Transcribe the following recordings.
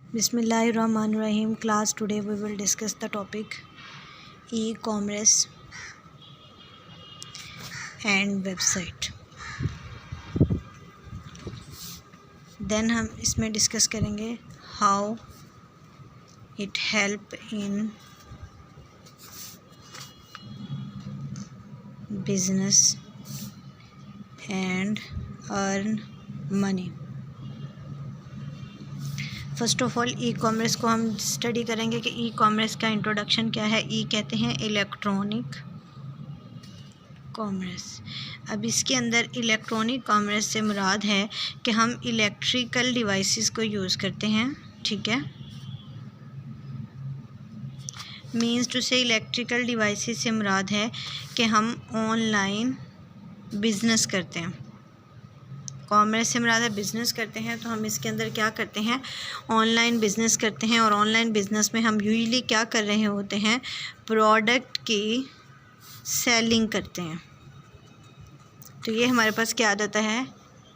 Bismillahirrahmanirrahim. Class, today we will discuss the topic e-commerce and website. Then हम इसमें discuss करेंगे how it help in business and earn money. First of all e commerce को हम study करेंगे कि e commerce का introduction क्या है। ई कहते हैं इलेक्ट्रॉनिक कॉमर्स। अब इसके अंदर इलेक्ट्रॉनिक कॉमर्स से मुराद है कि हम इलेक्ट्रिकल डिवाइसेस को यूज़ करते हैं, ठीक है। मीन्स टू से इलेक्ट्रिकल डिवाइसेस से मुराद है कि हम ऑनलाइन बिज़नेस करते हैं। कॉमर्स से मुराद है बिज़नेस करते हैं, तो हम इसके अंदर क्या करते हैं, ऑनलाइन बिज़नेस करते हैं। और ऑनलाइन बिज़नेस में हम यूजुअली क्या कर रहे होते हैं, प्रोडक्ट की सेलिंग करते हैं। तो ये हमारे पास क्या आता है,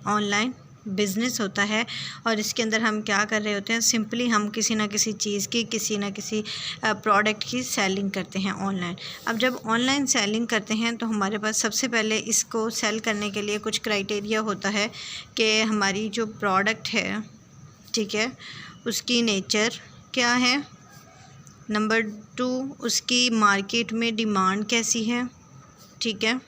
ऑनलाइन बिज़नेस होता है। और इसके अंदर हम क्या कर रहे होते हैं, सिंपली हम किसी ना किसी चीज़ की, किसी ना किसी प्रोडक्ट की सेलिंग करते हैं ऑनलाइन। अब जब ऑनलाइन सेलिंग करते हैं तो हमारे पास सबसे पहले इसको सेल करने के लिए कुछ क्राइटेरिया होता है कि हमारी जो प्रोडक्ट है, ठीक है, उसकी नेचर क्या है। नंबर 2, उसकी मार्केट में डिमांड कैसी है, ठीक है,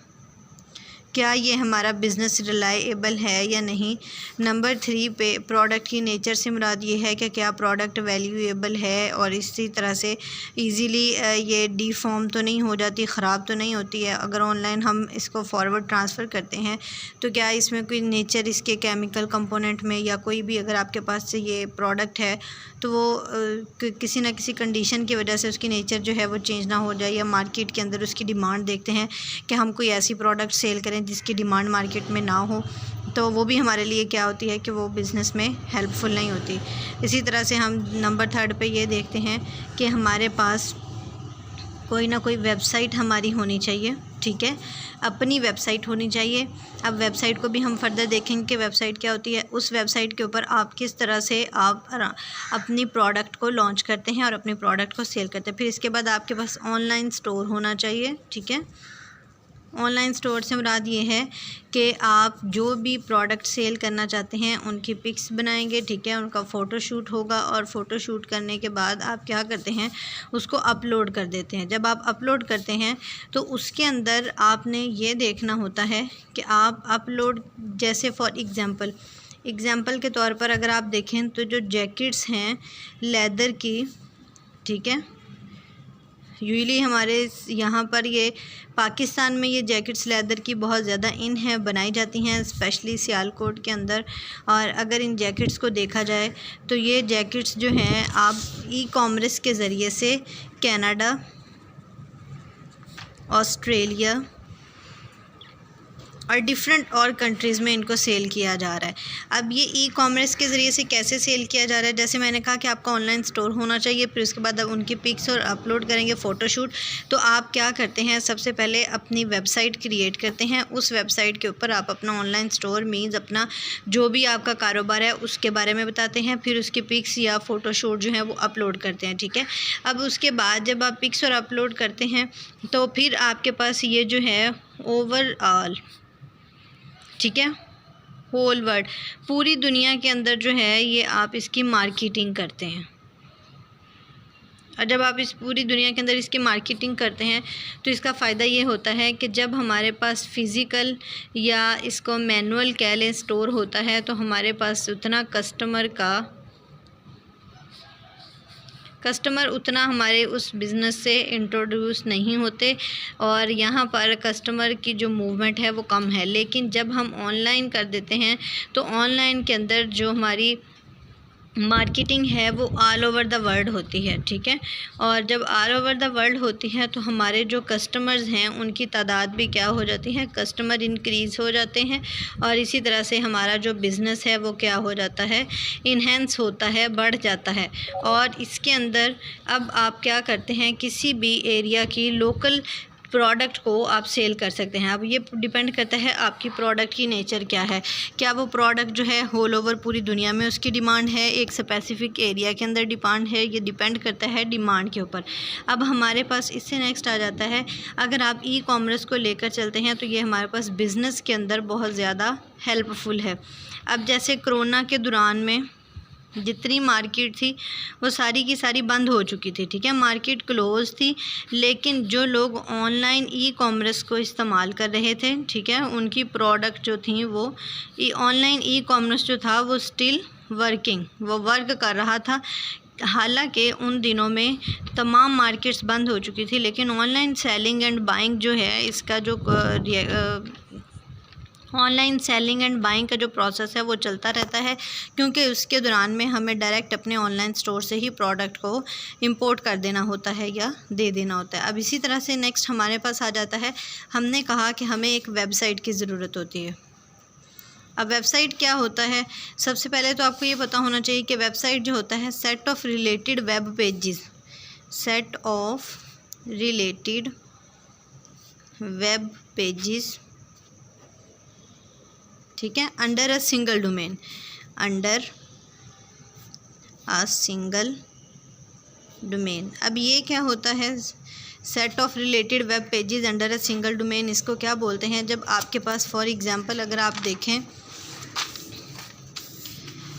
क्या ये हमारा बिज़नेस रिलायबल है या नहीं। नंबर 3 पे प्रोडक्ट की नेचर से मुराद ये है कि क्या प्रोडक्ट वैल्यूएबल है और इसी तरह से इजीली ये डिफॉर्म तो नहीं हो जाती, ख़राब तो नहीं होती है। अगर ऑनलाइन हम इसको फॉरवर्ड ट्रांसफ़र करते हैं तो क्या इसमें कोई नेचर, इसके केमिकल कंपोनेंट में या कोई भी अगर आपके पास से ये प्रोडक्ट है तो वो किसी न किसी कंडीशन की वजह से उसकी नेचर जो है वो चेंज ना हो जाए। या मार्केट के अंदर उसकी डिमांड देखते हैं कि हम कोई ऐसी प्रोडक्ट सेल करें जिसकी डिमांड मार्केट में ना हो, तो वो भी हमारे लिए क्या होती है कि वो बिज़नेस में हेल्पफुल नहीं होती। इसी तरह से हम नंबर 3 पे ये देखते हैं कि हमारे पास कोई ना कोई वेबसाइट हमारी होनी चाहिए, ठीक है, अपनी वेबसाइट होनी चाहिए। अब वेबसाइट को भी हम फर्दर देखेंगे कि वेबसाइट क्या होती है। उस वेबसाइट के ऊपर आप किस तरह से आप अपनी प्रोडक्ट को लॉन्च करते हैं और अपने प्रोडक्ट को सेल करते हैं। फिर इसके बाद आपके पास ऑनलाइन स्टोर होना चाहिए, ठीक है। ऑनलाइन स्टोर से मुराद ये है कि आप जो भी प्रोडक्ट सेल करना चाहते हैं उनकी पिक्स बनाएंगे, ठीक है, उनका फ़ोटोशूट होगा और फ़ोटोशूट करने के बाद आप क्या करते हैं, उसको अपलोड कर देते हैं। जब आप अपलोड करते हैं तो उसके अंदर आपने ये देखना होता है कि आप अपलोड, जैसे फॉर एग्ज़ाम्पल के तौर पर अगर आप देखें तो जो जैकेट्स हैं लेदर की, ठीक है, यूजुअली हमारे यहाँ पर ये पाकिस्तान में ये जैकेट्स लेदर की बहुत ज़्यादा इन है, बनाई जाती हैं स्पेशली सियालकोट के अंदर। और अगर इन जैकेट्स को देखा जाए तो ये जैकेट्स जो हैं आप ई कॉमर्स के ज़रिए से कनाडा, ऑस्ट्रेलिया और डिफरेंट और कंट्रीज़ में इनको सेल किया जा रहा है। अब ये ई कॉमर्स के ज़रिए से कैसे सेल किया जा रहा है, जैसे मैंने कहा कि आपका ऑनलाइन स्टोर होना चाहिए। फिर उसके बाद आप उनकी पिक्स और अपलोड करेंगे फ़ोटोशूट। तो आप क्या करते हैं, सबसे पहले अपनी वेबसाइट क्रिएट करते हैं। उस वेबसाइट के ऊपर आप अपना ऑनलाइन स्टोर मीन्स अपना जो भी आपका कारोबार है उसके बारे में बताते हैं। फिर उसकी पिक्स या फ़ोटोशूट जो है वो अपलोड करते हैं, ठीक है। अब उसके बाद जब आप पिक्स और अपलोड करते हैं तो फिर आपके पास ये जो है ओवरऑल, ठीक है, होल वर्ल्ड, पूरी दुनिया के अंदर जो है ये आप इसकी मार्केटिंग करते हैं। और जब आप इस पूरी दुनिया के अंदर इसकी मार्केटिंग करते हैं तो इसका फ़ायदा ये होता है कि जब हमारे पास फ़िज़िकल या इसको मैनुअल कह लें स्टोर होता है तो हमारे पास कस्टमर उतना हमारे उस बिज़नेस से इंट्रोड्यूस नहीं होते और यहाँ पर कस्टमर की जो मूवमेंट है वो कम है। लेकिन जब हम ऑनलाइन कर देते हैं तो ऑनलाइन के अंदर जो हमारी मार्केटिंग है वो ऑल ओवर द वर्ल्ड होती है, ठीक है। और जब ऑल ओवर द वर्ल्ड होती है तो हमारे जो कस्टमर्स हैं उनकी तादाद भी क्या हो जाती है, कस्टमर इंक्रीज़ हो जाते हैं। और इसी तरह से हमारा जो बिज़नेस है वो क्या हो जाता है, इन्हेंस होता है, बढ़ जाता है। और इसके अंदर अब आप क्या करते हैं, किसी भी एरिया की लोकल प्रोडक्ट को आप सेल कर सकते हैं। अब ये डिपेंड करता है आपकी प्रोडक्ट की नेचर क्या है। क्या वो प्रोडक्ट जो है ऑल ओवर पूरी दुनिया में उसकी डिमांड है, एक स्पेसिफिक एरिया के अंदर डिमांड है, ये डिपेंड करता है डिमांड के ऊपर। अब हमारे पास इससे नेक्स्ट आ जाता है, अगर आप ई कॉमर्स को लेकर चलते हैं तो ये हमारे पास बिज़नेस के अंदर बहुत ज़्यादा हेल्पफुल है। अब जैसे कोरोना के दौरान में जितनी मार्केट थी वो सारी की सारी बंद हो चुकी थी, ठीक है, मार्केट क्लोज थी, लेकिन जो लोग ऑनलाइन ई कॉमर्स को इस्तेमाल कर रहे थे, ठीक है, उनकी प्रोडक्ट जो थी वो ऑनलाइन ई कॉमर्स जो था वो स्टिल वर्किंग, वो वर्क कर रहा था। हालांकि उन दिनों में तमाम मार्केट्स बंद हो चुकी थी, लेकिन ऑनलाइन सेलिंग एंड बाइंग जो है, इसका जो ऑनलाइन सेलिंग एंड बाइंग का जो प्रोसेस है वो चलता रहता है, क्योंकि उसके दौरान में हमें डायरेक्ट अपने ऑनलाइन स्टोर से ही प्रोडक्ट को इंपोर्ट कर देना होता है या दे देना होता है। अब इसी तरह से नेक्स्ट हमारे पास आ जाता है, हमने कहा कि हमें एक वेबसाइट की ज़रूरत होती है। अब वेबसाइट क्या होता है, सबसे पहले तो आपको ये पता होना चाहिए कि वेबसाइट जो होता है set of related web pages, set of related web pages, ठीक है, under a single domain, under a single domain. अब ये क्या होता है, set of related web pages under a single domain, इसको क्या बोलते हैं, जब आपके पास फॉर एग्जांपल अगर आप देखें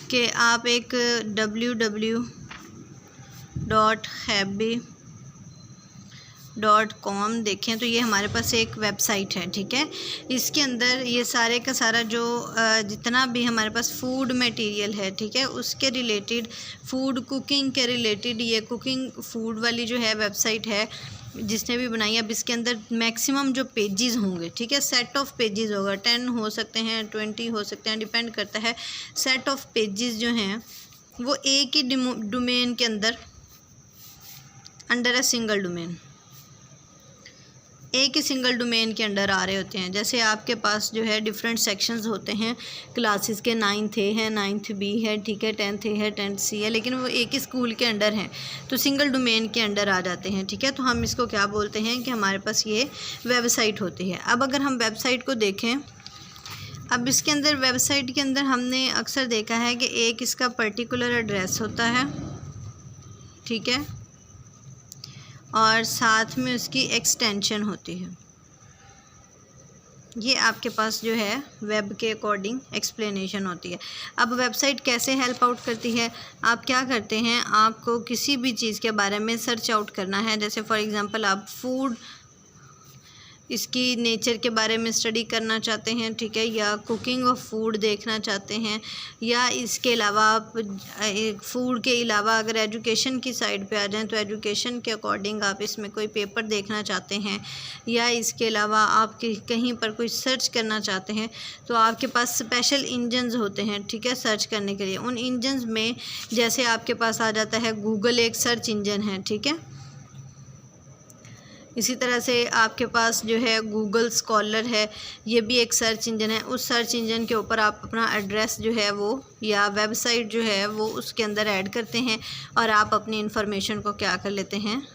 कि आप एक www.happy.com देखें तो ये हमारे पास एक वेबसाइट है, ठीक है, इसके अंदर ये सारे का सारा जो जितना भी हमारे पास फूड मटेरियल है, ठीक है, उसके रिलेटेड, फूड कुकिंग के रिलेटेड, ये कुकिंग फूड वाली जो है वेबसाइट है जिसने भी बनाई। अब इसके अंदर मैक्सिमम जो पेजेस होंगे, ठीक है, सेट ऑफ पेजेस होगा, 10 हो सकते हैं, 20 हो सकते हैं, डिपेंड करता है। सेट ऑफ पेजेस जो हैं वो एक ही डोमेन के अंदर, अंडर अ सिंगल डोमेन, एक ही सिंगल डोमेन के अंडर आ रहे होते हैं। जैसे आपके पास जो है डिफरेंट सेक्शंस होते हैं क्लासेस के, 9th ए है, 9th बी है, ठीक है, 10th ए है, 10th सी है, लेकिन वो एक ही स्कूल के अंडर हैं तो सिंगल डोमेन के अंडर आ जाते हैं, ठीक है। तो हम इसको क्या बोलते हैं कि हमारे पास ये वेबसाइट होती है। अब अगर हम वेबसाइट को देखें, अब इसके अंदर वेबसाइट के अंदर हमने अक्सर देखा है कि एक इसका पर्टिकुलर एड्रेस होता है, ठीक है, और साथ में उसकी एक्सटेंशन होती है। ये आपके पास जो है वेब के अकॉर्डिंग एक्सप्लेनेशन होती है। अब वेबसाइट कैसे हेल्प आउट करती है, आप क्या करते हैं, आपको किसी भी चीज़ के बारे में सर्च आउट करना है, जैसे फॉर एग्जांपल आप फूड, इसकी नेचर के बारे में स्टडी करना चाहते हैं, ठीक है, या कुकिंग ऑफ फूड देखना चाहते हैं, या इसके अलावा आप फूड के अलावा अगर एजुकेशन की साइड पे आ जाएं तो एजुकेशन के अकॉर्डिंग आप इसमें कोई पेपर देखना चाहते हैं, या इसके अलावा आप कहीं पर कोई सर्च करना चाहते हैं तो आपके पास स्पेशल इंजन्स होते हैं, ठीक है, सर्च करने के लिए। उन इंजन्स में जैसे आपके पास आ जाता है गूगल, एक सर्च इंजन है, ठीक है, इसी तरह से आपके पास जो है गूगल स्कॉलर है, ये भी एक सर्च इंजन है। उस सर्च इंजन के ऊपर आप अपना एड्रेस जो है वो या वेबसाइट जो है वो उसके अंदर ऐड करते हैं और आप अपनी इन्फॉर्मेशन को क्या कर लेते हैं,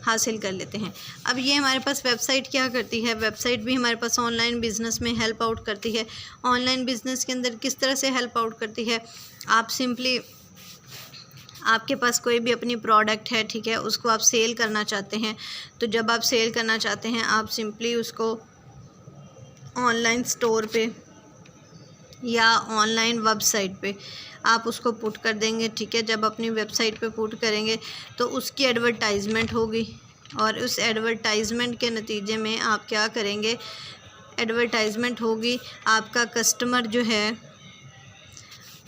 हासिल कर लेते हैं। अब ये हमारे पास वेबसाइट क्या करती है, वेबसाइट भी हमारे पास ऑनलाइन बिज़नेस में हेल्प आउट करती है। ऑनलाइन बिज़नेस के अंदर किस तरह से हेल्प आउट करती है, आप सिंपली, आपके पास कोई भी अपनी प्रोडक्ट है, ठीक है, उसको आप सेल करना चाहते हैं, तो जब आप सेल करना चाहते हैं आप सिंपली उसको ऑनलाइन स्टोर पे या ऑनलाइन वेबसाइट पे आप उसको पुट कर देंगे, ठीक है। जब अपनी वेबसाइट पे पुट करेंगे तो उसकी एडवर्टाइजमेंट होगी और उस एडवर्टाइजमेंट के नतीजे में आप क्या करेंगे, एडवर्टाइजमेंट होगी, आपका कस्टमर जो है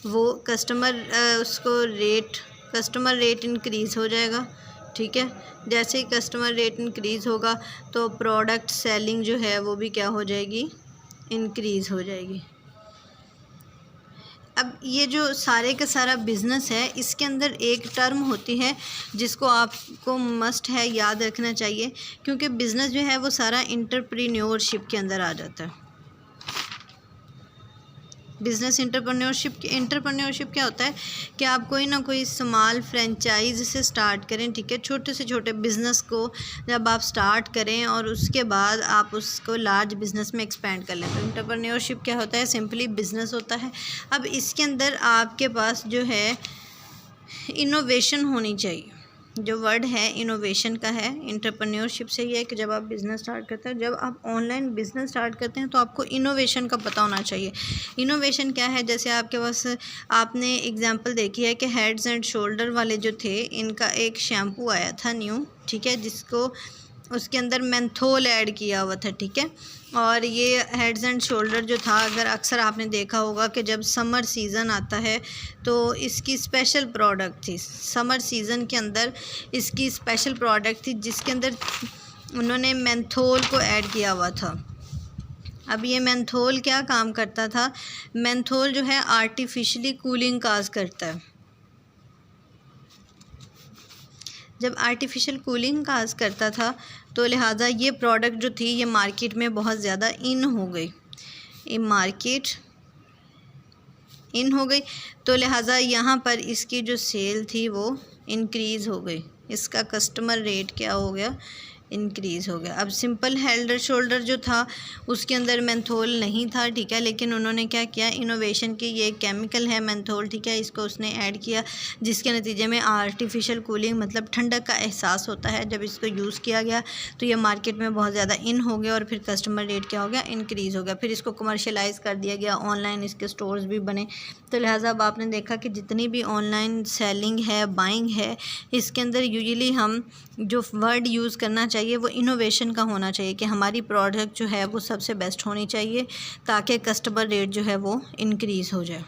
वो कस्टमर रेट इंक्रीज़ हो जाएगा, ठीक है। जैसे ही कस्टमर रेट इंक्रीज़ होगा तो प्रोडक्ट सेलिंग जो है वो भी क्या हो जाएगी, इंक्रीज़ हो जाएगी। अब ये जो सारे का सारा बिज़नेस है इसके अंदर एक टर्म होती है जिसको आपको मस्ट है याद रखना चाहिए, क्योंकि बिज़नेस जो है वो सारा एंटरप्रेन्योरशिप के अंदर आ जाता है। बिज़नेस एंटरप्रेन्योरशिप क्या होता है कि आप कोई ना कोई स्मॉल फ्रेंचाइज से स्टार्ट करें, ठीक है। छोटे से छोटे बिज़नेस को जब आप स्टार्ट करें और उसके बाद आप उसको लार्ज बिज़नेस में एक्सपेंड कर लें, तो एंटरप्रेन्योरशिप क्या होता है, सिंपली बिज़नेस होता है। अब इसके अंदर आपके पास जो है इनोवेशन होनी चाहिए। जो वर्ड है इनोवेशन का है। एंटरप्रेन्योरशिप से ये है कि जब आप बिज़नेस स्टार्ट करते हैं, जब आप ऑनलाइन बिज़नेस स्टार्ट करते हैं, तो आपको इनोवेशन का पता होना चाहिए। इनोवेशन क्या है, जैसे आपके पास आपने एग्जांपल देखी है कि हेड्स एंड शोल्डर वाले जो थे, इनका एक शैम्पू आया था न्यू, ठीक है, जिसको उसके अंदर मेंथोल ऐड किया हुआ था, ठीक है। और ये हेड्स एंड शोल्डर जो था, अगर अक्सर आपने देखा होगा कि जब समर सीज़न आता है तो इसकी स्पेशल प्रोडक्ट थी। समर सीज़न के अंदर इसकी स्पेशल प्रोडक्ट थी जिसके अंदर उन्होंने मेंथोल को ऐड किया हुआ था। अब ये मेंथोल क्या काम करता था, मेंथोल जो है आर्टिफिशियली कूलिंग काज करता है। जब आर्टिफिशियल कूलिंग काज करता था तो लिहाजा ये प्रोडक्ट जो थी ये मार्केट में बहुत ज़्यादा इन हो गई, तो लिहाजा यहाँ पर इसकी जो सेल थी वो इंक्रीज़ हो गई, इसका कस्टमर रेट क्या हो गया, इंक्रीज़ हो गया। अब सिंपल हेड एंड शोल्डर जो था उसके अंदर मेंथोल नहीं था, ठीक है, लेकिन उन्होंने क्या किया, इनोवेशन की, ये केमिकल है मेंथोल, ठीक है, इसको उसने ऐड किया, जिसके नतीजे में आर्टिफिशियल कूलिंग मतलब ठंडक का एहसास होता है। जब इसको यूज़ किया गया तो ये मार्केट में बहुत ज़्यादा इन हो गया और फिर कस्टमर रेट क्या हो गया, इंक्रीज़ हो गया। फिर इसको कमर्शलाइज़ कर दिया गया, ऑनलाइन इसके स्टोर्स भी बने। तो लिहाजा अब आपने देखा कि जितनी भी ऑनलाइन सेलिंग है, बाइंग है, इसके अंदर यूजुअली हम जो वर्ड यूज़ करना चाहिए वो इनोवेशन का होना चाहिए कि हमारी प्रोडक्ट जो है वो सबसे बेस्ट होनी चाहिए ताकि कस्टमर रेट जो है वो इंक्रीज़ हो जाए।